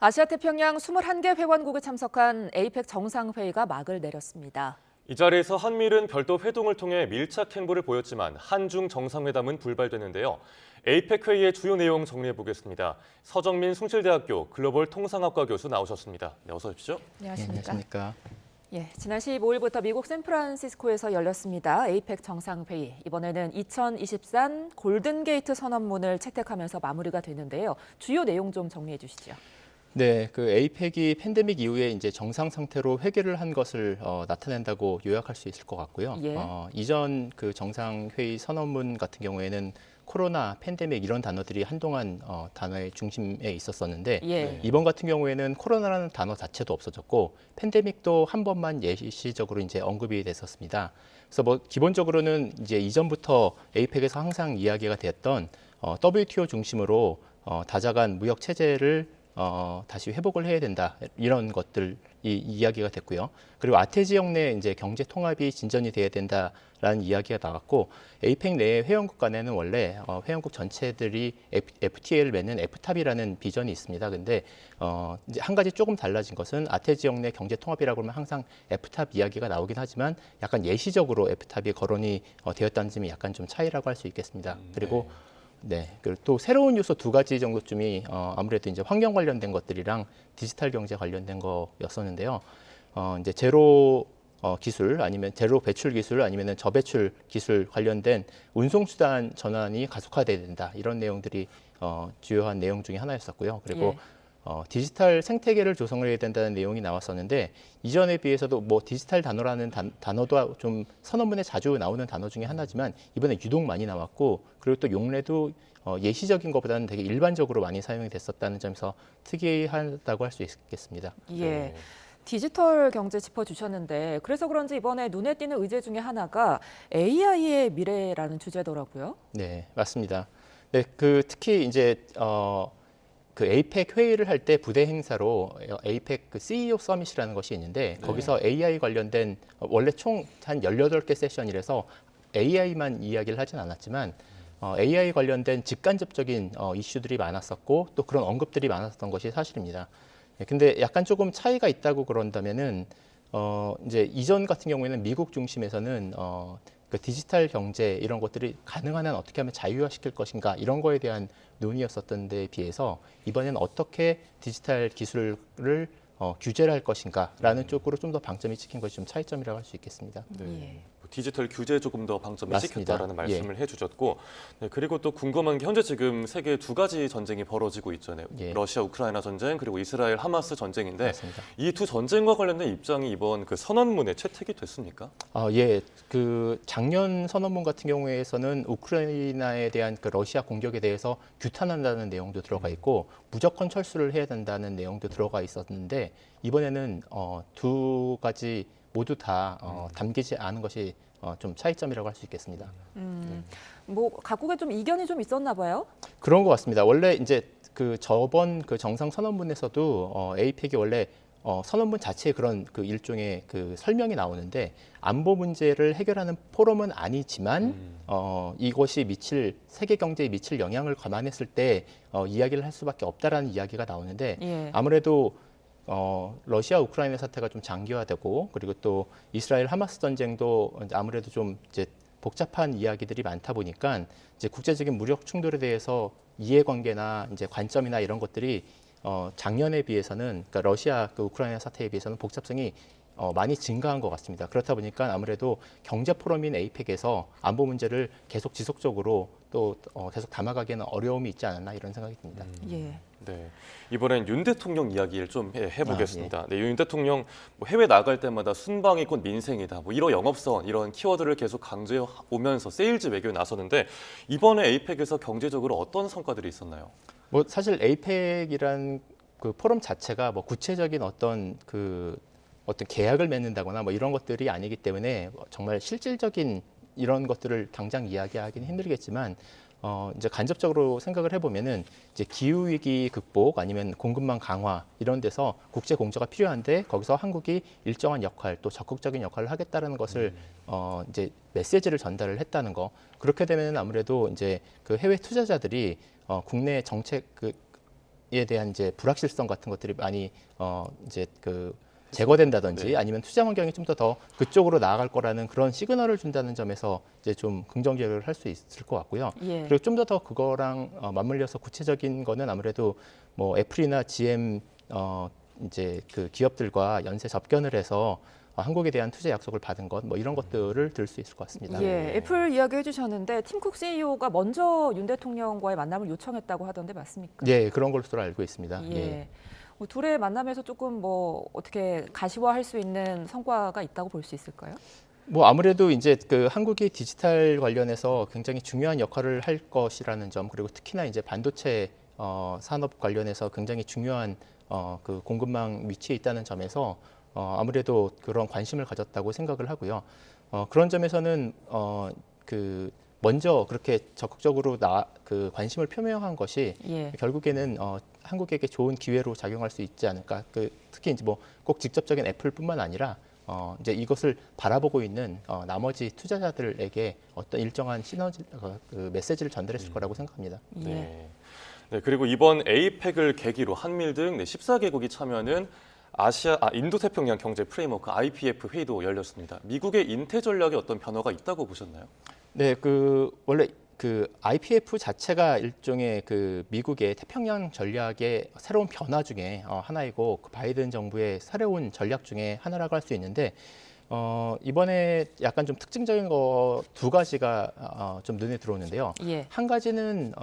아시아태평양 21개 회원국이 참석한 에이펙 정상회의가 막을 내렸습니다. 이 자리에서 한미일은 별도 회동을 통해 밀착 행보를 보였지만 한중 정상회담은 불발됐는데요. 에이펙 회의의 주요 내용 정리해보겠습니다. 서정민 숭실대학교 글로벌 통상학과 교수 나오셨습니다. 네, 어서 오십시오. 안녕하십니까? 지난 15일부터 미국 샌프란시스코에서 열렸습니다. 에이펙 정상회의. 이번에는 2023 골든게이트 선언문을 채택하면서 마무리가 되는데요. 주요 내용 좀 정리해 주시죠. 네, 그 에이펙이 팬데믹 이후에 이제 정상 상태로 회귀를 한 것을 나타낸다고 요약할 수 있을 것 같고요. 이전 그 정상회의 선언문 같은 경우에는 코로나, 팬데믹 이런 단어들이 한동안 단어의 중심에 있었었는데 이번 같은 경우에는 코로나라는 단어 자체도 없어졌고 팬데믹도 한 번만 예시적으로 이제 언급이 됐었습니다. 그래서 뭐 기본적으로는 이제 이전부터 에이펙에서 항상 이야기가 됐던 WTO 중심으로 다자간 무역 체제를 다시 회복을 해야 된다 이런 것들이 이야기가 됐고요. 그리고 아태 지역 내 이제 경제 통합이 진전이 돼야 된다라는 이야기가 나왔고 에이펙 내 회원국 간에는 원래 회원국 전체들이 FTA를 맺는 FTAB이라는 비전이 있습니다. 근데 이제 한 가지 조금 달라진 것은 아태 지역 내 경제 통합이라고 하면 항상 FTAB 이야기가 나오긴 하지만 약간 예시적으로 FTAB이 거론이 되었다는 점이 약간 좀 차이라고 할 수 있겠습니다. 그리고 그리고 또 새로운 요소 두 가지 정도쯤이 아무래도 이제 환경 관련된 것들이랑 디지털 경제 관련된 거였었는데요. 이제 제로 기술 아니면 제로 배출 기술 아니면 저배출 기술 관련된 운송 수단 전환이 가속화돼야 된다 이런 내용들이 주요한 내용 중에 하나였었고요. 그리고 디지털 생태계를 조성을 해야 된다는 내용이 나왔었는데 이전에 비해서도 뭐 디지털 단어라는 단어도 좀 선언문에 자주 나오는 단어 중에 하나지만 이번에 유독 많이 나왔고 그리고 또 용례도 예시적인 것보다는 되게 일반적으로 많이 사용이 됐었다는 점에서 특이하다고 할 수 있겠습니다. 디지털 경제 짚어주셨는데 그래서 그런지 이번에 눈에 띄는 의제 중에 하나가 AI의 미래라는 주제더라고요. 네, 맞습니다. 네, 그 특히 이제 그 에이펙 회의를 할 때 부대 행사로 에이펙 그 CEO 서밋이라는 것이 있는데 거기서 AI 관련된 원래 총 한 18개 세션이라서 AI만 이야기를 하진 않았지만 AI 관련된 직간접적인 이슈들이 많았었고 또 그런 언급들이 많았던 것이 사실입니다. 근데 약간 조금 차이가 있다고 그런다면은 이제 이전 같은 경우에는 미국 중심에서는 그 디지털 경제 이런 것들이 가능한 한 어떻게 하면 자유화시킬 것인가 이런 거에 대한 논의였었던 데에 비해서 이번에는 어떻게 디지털 기술을 규제를 할 것인가라는 쪽으로 좀 더 방점이 찍힌 것이 좀 차이점이라고 할 수 있겠습니다. 디지털 규제에 조금 더 방점이 맞습니다. 찍혔다라는 말씀을 해주셨고 그리고 또 궁금한 게 현재 지금 세계 두 가지 전쟁이 벌어지고 있잖아요. 러시아 우크라이나 전쟁 그리고 이스라엘 하마스 전쟁인데 이 두 전쟁과 관련된 입장이 이번 그 선언문에 채택이 됐습니까? 그 작년 선언문 같은 경우에서는 우크라이나에 대한 그 러시아 공격에 대해서 규탄한다는 내용도 들어가 있고 무조건 철수를 해야 된다는 내용도 들어가 있었는데 이번에는 두 가지 모두 다 담기지 않은 것이 좀 차이점이라고 할 수 있겠습니다. 뭐 각국에 좀 이견이 좀 있었나 봐요? 그런 것 같습니다. 원래 이제 그 저번 그 정상 선언문에서도 에이펙이 원래 선언문 자체에 그런 그 일종의 그 설명이 나오는데 안보 문제를 해결하는 포럼은 아니지만 이것이 세계 경제에 미칠 영향을 감안했을 때 이야기를 할 수밖에 없다라는 이야기가 나오는데 아무래도 러시아 우크라이나 사태가 좀 장기화되고 그리고 또 이스라엘 하마스 전쟁도 아무래도 좀 이제 복잡한 이야기들이 많다 보니까 이제 국제적인 무력 충돌에 대해서 이해관계나 이제 관점이나 이런 것들이 작년에 비해서는 그러니까 러시아 그 우크라이나 사태에 비해서는 복잡성이 많이 증가한 것 같습니다. 그렇다 보니까 아무래도 경제 포럼인 에이펙에서 안보 문제를 계속 지속적으로 또 계속 담아가기에는 어려움이 있지 않았나 이런 생각이 듭니다. 이번엔 윤 대통령 이야기를 좀 해보겠습니다. 윤 대통령 뭐 해외 나갈 때마다 순방이 곧 민생이다, 뭐 1호 영업선 이런 키워드를 계속 강조해 오면서 세일즈 외교에 나서는데 이번에 에이펙에서 경제적으로 어떤 성과들이 있었나요? 뭐 사실 에이펙이란 그 포럼 자체가 뭐 구체적인 어떤 계약을 맺는다거나 뭐 이런 것들이 아니기 때문에 정말 실질적인 이런 것들을 당장 이야기하기는 힘들겠지만 이제 간접적으로 생각을 해보면은 이제 기후 위기 극복 아니면 공급망 강화 이런 데서 국제 공조가 필요한데 거기서 한국이 일정한 역할 또 적극적인 역할을 하겠다는 것을 이제 메시지를 전달을 했다는 거. 그렇게 되면 아무래도 이제 그 해외 투자자들이 국내 정책 경제에 대한 이제 불확실성 같은 것들이 많이 이제 그 제거된다든지 네. 아니면 투자 환경이 좀 더 그쪽으로 나아갈 거라는 그런 시그널을 준다는 점에서 이제 좀 긍정적으로 할 수 있을 것 같고요. 예. 그리고 좀 더 그거랑 맞물려서 구체적인 거는 아무래도 뭐 애플이나 GM 이제 그 기업들과 연쇄 접견을 해서 한국에 대한 투자 약속을 받은 것, 뭐 이런 것들을 들 수 있을 것 같습니다. 예, 애플 이야기 해주셨는데 팀쿡 CEO가 먼저 윤 대통령과의 만남을 요청했다고 하던데 맞습니까? 예, 그런 걸로 알고 있습니다. 예. 예. 뭐 둘의 만남에서 조금 뭐 어떻게 가시화할 수 있는 성과가 있다고 볼 수 있을까요? 뭐 아무래도 이제 그 한국이 디지털 관련해서 굉장히 중요한 역할을 할 것이라는 점, 그리고 특히나 이제 반도체 산업 관련해서 굉장히 중요한 그 공급망 위치에 있다는 점에서 아무래도 그런 관심을 가졌다고 생각을 하고요. 그런 점에서는 그 먼저 그렇게 적극적으로 그 관심을 표명한 것이 예. 결국에는 한국에게 좋은 기회로 작용할 수 있지 않을까. 그 특히 이제 뭐 꼭 직접적인 애플뿐만 아니라 이제 이것을 바라보고 있는 나머지 투자자들에게 어떤 일정한 시너지 그 메시지를 전달했을 거라고 생각합니다. 예. 네. 네, 그리고 이번 에이펙을 계기로 한밀 등 14개국이 참여하는 인도태평양 경제 프레임워크 IPF 회의도 열렸습니다. 미국의 인태 전략에 어떤 변화가 있다고 보셨나요? 네, 그 원래 그 IPF 자체가 일종의 그 미국의 태평양 전략의 새로운 변화 중에 하나이고 그 바이든 정부의 새로운 전략 중에 하나라고 할 수 있는데 이번에 약간 좀 특징적인 거 두 가지가 좀 눈에 들어오는데요. 예. 한 가지는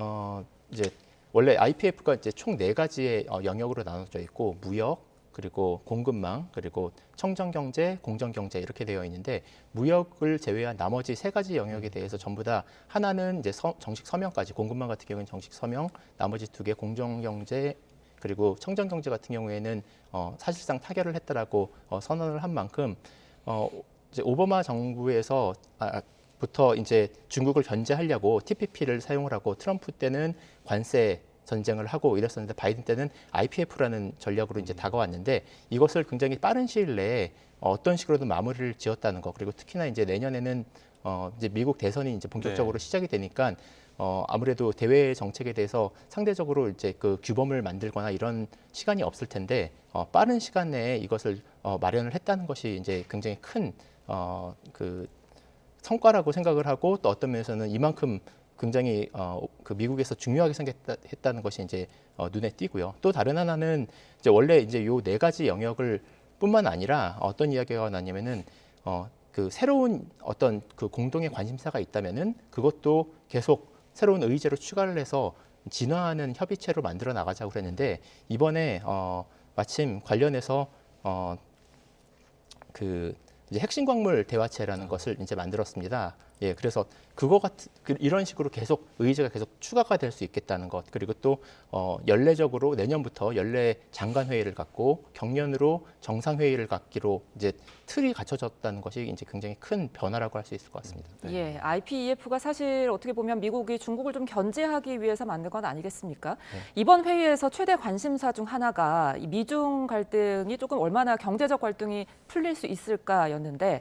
이제 원래 IPF가 이제 총 네 가지의 영역으로 나눠져 있고 무역 그리고 공급망, 그리고 청정경제, 공정경제 이렇게 되어 있는데 무역을 제외한 나머지 세 가지 영역에 대해서 전부 다 하나는 이제 정식 서명까지, 공급망 같은 경우는 정식 서명, 나머지 두 개 공정경제 그리고 청정경제 같은 경우에는 사실상 타결을 했다라고 선언을 한 만큼 이제 오바마 정부에서 부터 이제 중국을 견제하려고 TPP를 사용을 하고 트럼프 때는 관세 전쟁을 하고 이랬었는데 바이든 때는 IPF라는 전략으로 이제 다가왔는데 이것을 굉장히 빠른 시일 내에 어떤 식으로든 마무리를 지었다는 거, 그리고 특히나 이제 내년에는 이제 미국 대선이 이제 본격적으로 시작이 되니까 아무래도 대외 정책에 대해서 상대적으로 이제 그 규범을 만들거나 이런 시간이 없을 텐데 빠른 시간 내에 이것을 마련을 했다는 것이 이제 굉장히 큰 그 성과라고 생각을 하고, 또 어떤 면에서는 이만큼 굉장히 그 미국에서 중요하게 생각했다는 것이 이제 눈에 띄고요. 또 다른 하나는 이제 원래 이제 요 네 가지 영역을 뿐만 아니라 어떤 이야기가 나냐면은 그 새로운 어떤 그 공동의 관심사가 있다면은 그것도 계속 새로운 의제로 추가를 해서 진화하는 협의체로 만들어 나가자고 그랬는데 이번에 마침 관련해서 그 이제 핵심 광물 대화체라는 것을 이제 만들었습니다. 예, 그래서 그거 같은 이런 식으로 계속 의제가 계속 추가가 될 수 있겠다는 것, 그리고 또 연례적으로 내년부터 연례 장관 회의를 갖고 경년으로 정상 회의를 갖기로 이제 틀이 갖춰졌다는 것이 이제 굉장히 큰 변화라고 할 수 있을 것 같습니다. 예, IPEF가 사실 어떻게 보면 미국이 중국을 좀 견제하기 위해서 만든 건 아니겠습니까? 네. 이번 회의에서 최대 관심사 중 하나가 이 미중 갈등이 조금 얼마나 경제적 갈등이 풀릴 수 있을까였는데.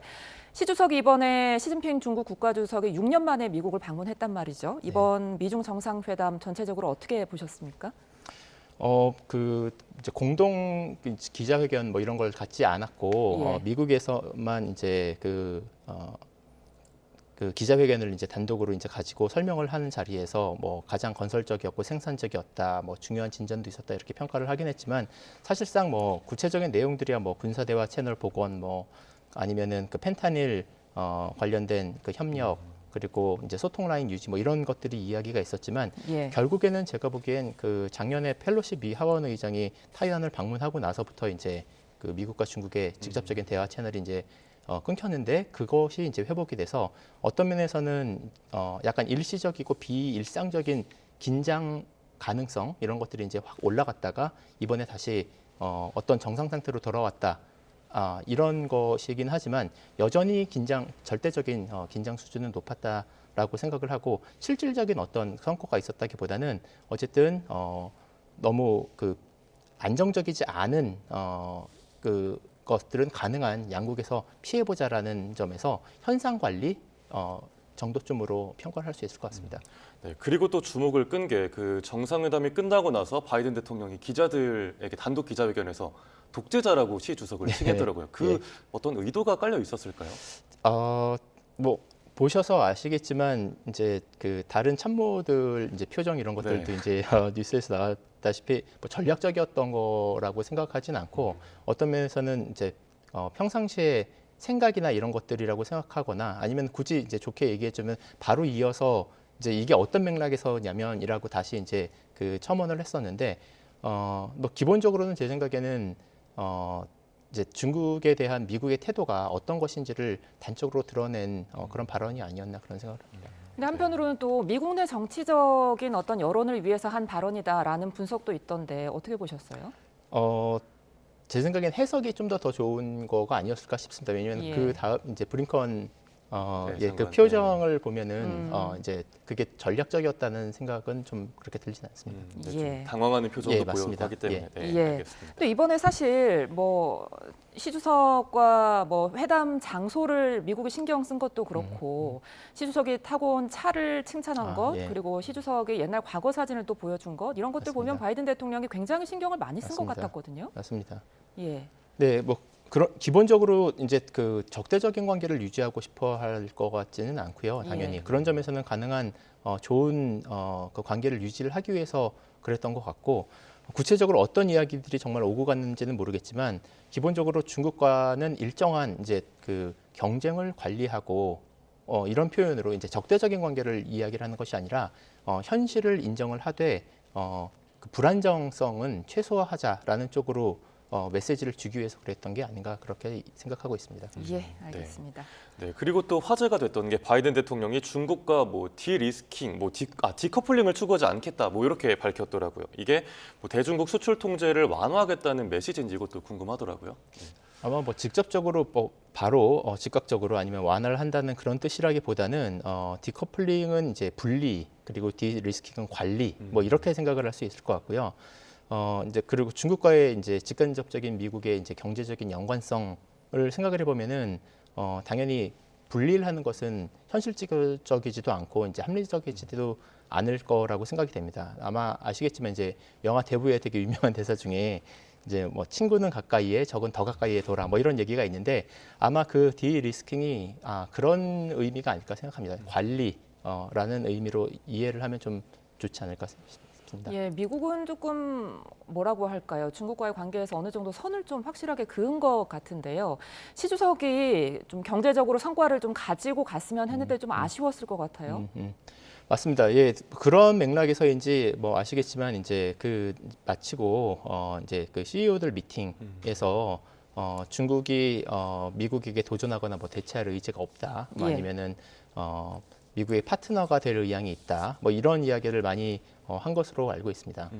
시 주석이 이번에 시진핑 중국 국가주석이 6년 만에 미국을 방문했단 말이죠. 이번 미중 정상회담 전체적으로 어떻게 보셨습니까? 그 이제 공동 기자회견 뭐 이런 걸 갖지 않았고 예. 미국에서만 이제 그 기자회견을 이제 단독으로 이제 가지고 설명을 하는 자리에서 뭐 가장 건설적이었고 생산적이었다, 뭐 중요한 진전도 있었다 이렇게 평가를 하긴 했지만 사실상 뭐 구체적인 내용들이야 뭐 군사대화 채널 복원 뭐 아니면은 그 펜타닐 관련된 그 협력 그리고 이제 소통 라인 유지 뭐 이런 것들이 이야기가 있었지만 예. 결국에는 제가 보기엔 그 작년에 펠로시 미 하원 의장이 타이완을 방문하고 나서부터 이제 그 미국과 중국의 직접적인 대화 채널이 이제 끊겼는데 그것이 이제 회복이 돼서 어떤 면에서는 약간 일시적이고 비일상적인 긴장 가능성 이런 것들이 이제 확 올라갔다가 이번에 다시 어떤 정상 상태로 돌아왔다. 이런 것이긴 하지만 여전히 절대적인 긴장 수준은 높았다라고 생각을 하고 실질적인 어떤 성과가 있었다기보다는 어쨌든 너무 그 안정적이지 않은 그 것들은 가능한 양국에서 피해보자라는 점에서 현상 관리 정도쯤으로 평가를 할 수 있을 것 같습니다. 네, 그리고 또 주목을 끈 게 그 정상회담이 끝나고 나서 바이든 대통령이 기자들에게 단독 기자회견에서 독재자라고 시 주석을 칭했더라고요. 그 어떤 의도가 깔려 있었을까요? 뭐 보셔서 아시겠지만 이제 그 다른 참모들 이제 표정 이런 것들도 이제 뉴스에서 나왔다시피 뭐 전략적이었던 거라고 생각하진 않고 어떤 면에서는 이제 평상시에 생각이나 이런 것들이라고 생각하거나 아니면 굳이 이제 좋게 얘기해주면 바로 이어서 이제 이게 어떤 맥락에서냐면이라고 다시 이제 그 첨언을 했었는데 뭐 기본적으로는 제 생각에는 이제 중국에 대한 미국의 태도가 어떤 것인지를 단적으로 드러낸 그런 발언이 아니었나 그런 생각을 합니다. 근데 한편으로는 또 미국 내 정치적인 어떤 여론을 위해서 한 발언이다라는 분석도 있던데 어떻게 보셨어요? 제 생각엔 해석이 좀 더 좋은 거가 아니었을까 싶습니다. 왜냐하면 그 다음 이제 브링컨 그 표정을 보면은 이제 그게 전략적이었다는 생각은 좀 그렇게 들리진 않습니다. 좀 당황하는 표정도 보였기 때문에. 알겠습니다. 또 이번에 사실 뭐 시 주석과 뭐 회담 장소를 미국이 신경 쓴 것도 그렇고 시 주석이 타고 온 차를 칭찬한 것 그리고 시 주석의 옛날 과거 사진을 또 보여준 것 이런 것들 보면 바이든 대통령이 굉장히 신경을 많이 쓴 것 같았거든요. 맞습니다. 네, 뭐 그런 기본적으로 이제 그 적대적인 관계를 유지하고 싶어 할 것 같지는 않고요. 당연히 그런 점에서는 가능한 좋은 그 관계를 유지를 하기 위해서 그랬던 것 같고 구체적으로 어떤 이야기들이 정말 오고 갔는지는 모르겠지만 기본적으로 중국과는 일정한 이제 그 경쟁을 관리하고 이런 표현으로 이제 적대적인 관계를 이야기를 하는 것이 아니라 현실을 인정을 하되 그 불안정성은 최소화하자라는 쪽으로 메시지를 주기 위해서 그랬던 게 아닌가 그렇게 생각하고 있습니다. 예, 알겠습니다. 네, 그리고 또 화제가 됐던 게 바이든 대통령이 중국과 뭐 디리스킹, 디커플링을 추구하지 않겠다, 뭐 이렇게 밝혔더라고요. 이게 뭐 대중국 수출 통제를 완화하겠다는 메시지인지 이것도 궁금하더라고요. 아마 뭐 직접적으로 바로 즉각적으로 아니면 완화를 한다는 그런 뜻이라기보다는 디커플링은 이제 분리 그리고 디리스킹은 관리 뭐 이렇게 생각을 할 수 있을 것 같고요. 이제 그리고 중국과의 이제 직간접적인 미국의 이제 경제적인 연관성을 생각을 해보면은 당연히 분리를 하는 것은 현실적이지도 않고 이제 합리적이지도 않을 거라고 생각이 됩니다. 아마 아시겠지만 이제 영화 대부의 되게 유명한 대사 중에 이제 뭐 친구는 가까이에 적은 더 가까이에 둬라 뭐 이런 얘기가 있는데 아마 그 디리스킹이 그런 의미가 아닐까 생각합니다. 관리라는 의미로 이해를 하면 좀 좋지 않을까 싶습니다. 예, 미국은 조금 뭐라고 할까요? 중국과의 관계에서 어느 정도 선을 좀 확실하게 그은 것 같은데요. 시 주석이 좀 경제적으로 성과를 좀 가지고 갔으면 했는데 좀 아쉬웠을 것 같아요. 맞습니다. 예, 그런 맥락에서인지 뭐 아시겠지만 이제 그 마치고 이제 그 CEO들 미팅에서 중국이 미국에게 도전하거나 뭐 대체할 의지가 없다. 뭐 아니면은 미국의 파트너가 될 의향이 있다. 뭐 이런 이야기를 많이 한 것으로 알고 있습니다.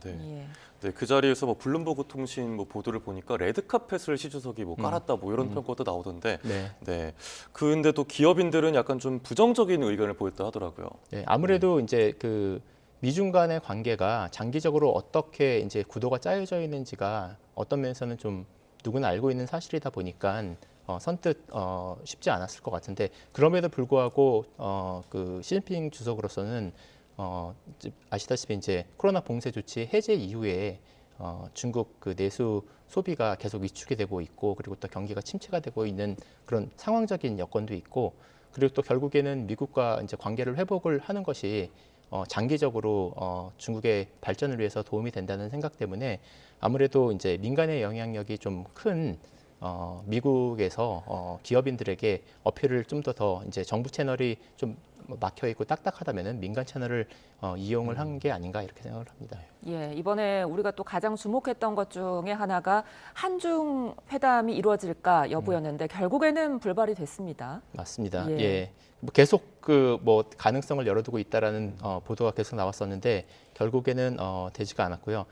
네, 그 자리에서 뭐 블룸버그 통신 뭐 보도를 보니까 레드카펫을 시 주석이 뭐 깔았다 뭐 이런 평가도 나오던데. 네. 근데도 기업인들은 약간 좀 부정적인 의견을 보였다 하더라고요. 네, 아무래도 이제 그 미중 간의 관계가 장기적으로 어떻게 이제 구도가 짜여져 있는지가 어떤 면에서는 좀 누구나 알고 있는 사실이다 보니까 선뜻 쉽지 않았을 것 같은데 그럼에도 불구하고 그 시진핑 주석으로서는 아시다시피 이제 코로나 봉쇄 조치 해제 이후에 중국 그 내수 소비가 계속 위축이 되고 있고 그리고 또 경기가 침체가 되고 있는 그런 상황적인 여건도 있고 그리고 또 결국에는 미국과 이제 관계를 회복을 하는 것이 장기적으로 중국의 발전을 위해서 도움이 된다는 생각 때문에 아무래도 이제 민간의 영향력이 좀 큰 미국에서 기업인들에게 어필을 좀 더 이제 정부 채널이 좀 막혀 있고 딱딱하다면은 민간 채널을 이용을 한 게 아닌가 이렇게 생각을 합니다. 예, 이번에 우리가 또 가장 주목했던 것 중에 하나가 한중 회담이 이루어질까 여부였는데 결국에는 불발이 됐습니다. 맞습니다. 예. 뭐 계속 그 뭐 가능성을 열어두고 있다라는 보도가 계속 나왔었는데 결국에는 되지가 않았고요.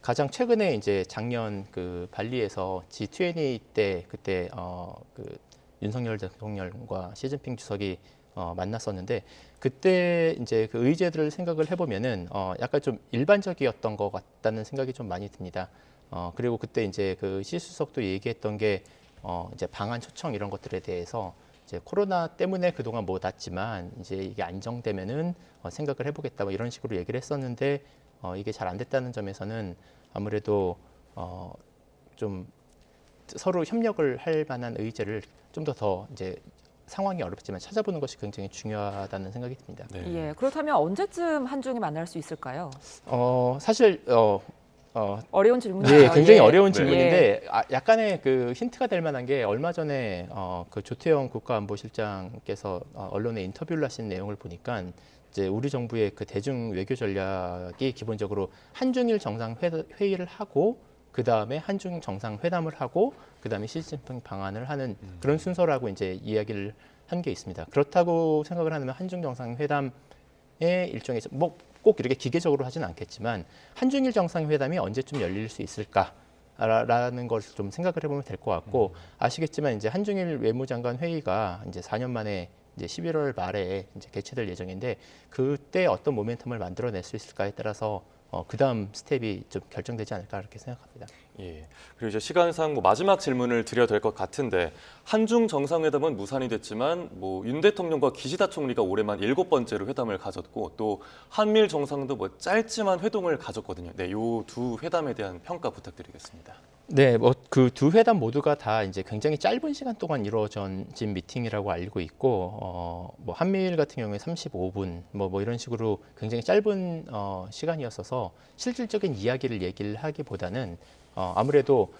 가장 최근에 이제 작년 그 발리에서 G20 때 그때 그 윤석열 대통령과 시진핑 주석이 만났었는데 그때 이제 그 의제들을 생각을 해보면은 약간 좀 일반적이었던 것 같다는 생각이 좀 많이 듭니다. 그리고 그때 이제 그 시 수석도 얘기했던 게 이제 방한 초청 이런 것들에 대해서 이제 코로나 때문에 그동안 못 왔지만 이제 이게 안정되면은 생각을 해보겠다 뭐 이런 식으로 얘기를 했었는데 이게 잘 안 됐다는 점에서는 아무래도 좀 서로 협력을 할 만한 의제를 좀 더 이제 상황이 어렵지만 찾아보는 것이 굉장히 중요하다는 생각이 듭니다. 네. 예, 그렇다면 언제쯤 한중이 만날 수 있을까요? 사실 어려운 질문이에요. 네, 굉장히 예. 어려운 네. 질문인데 약간의 그 힌트가 될 만한 게 얼마 전에 그 조태영 국가안보실장께서 언론에 인터뷰를 하신 내용을 보니까 이제 우리 정부의 그 대중 외교 전략이 기본적으로 한중일 정상회의를 하고 그 다음에 한중 정상회담을 하고 그 다음에 시진핑 방한을 하는 그런 순서라고 이제 이야기를 한 게 있습니다. 그렇다고 생각을 하면 한중 정상회담의 일종의 뭐 꼭 이렇게 기계적으로 하지는 않겠지만 한중일 정상회담이 언제쯤 열릴 수 있을까라는 것을 좀 생각을 해보면 될 것 같고 아시겠지만 이제 한중일 외무장관 회의가 이제 4년 만에 이제 11월 말에 이제 개최될 예정인데 그때 어떤 모멘텀을 만들어낼 수 있을까에 따라서 그 다음 스텝이 좀 결정되지 않을까 이렇게 생각합니다. 예. 그리고 이제 시간상 뭐 마지막 질문을 드려야 될 것 같은데 한중 정상회담은 무산이 됐지만 뭐 윤 대통령과 기시다 총리가 올해만 7번째로 회담을 가졌고 또 한미일 정상도 뭐 짧지만 회동을 가졌거든요. 네, 요 두 회담에 대한 평가 부탁드리겠습니다. 네, 뭐 그 두 회담 모두가 다 이제 굉장히 짧은 시간 동안 이루어진 미팅이라고 알고 있고, 뭐 한미일 같은 경우에 35분 뭐 이런 식으로 굉장히 짧은 시간이었어서 실질적인 이야기를 얘기를 하기보다는 아무래도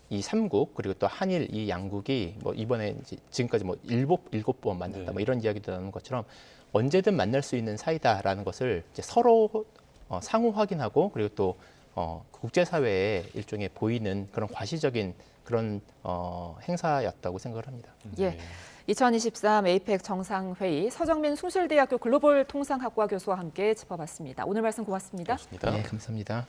이 삼국 그리고 또 한일 이 양국이 뭐 이번에 이제 지금까지 뭐 일곱 번 만났다 네. 뭐 이런 이야기도 나오는 것처럼 언제든 만날 수 있는 사이다라는 것을 이제 서로 상호 확인하고 그리고 또 국제사회에 일종의 보이는 그런 과시적인 그런 행사였다고 생각을 합니다. 예. 2023 에이펙 정상회의 서정민 숭실대학교 글로벌 통상학과 교수와 함께 짚어봤습니다. 오늘 말씀 고맙습니다. 고맙습니다. 네, 감사합니다.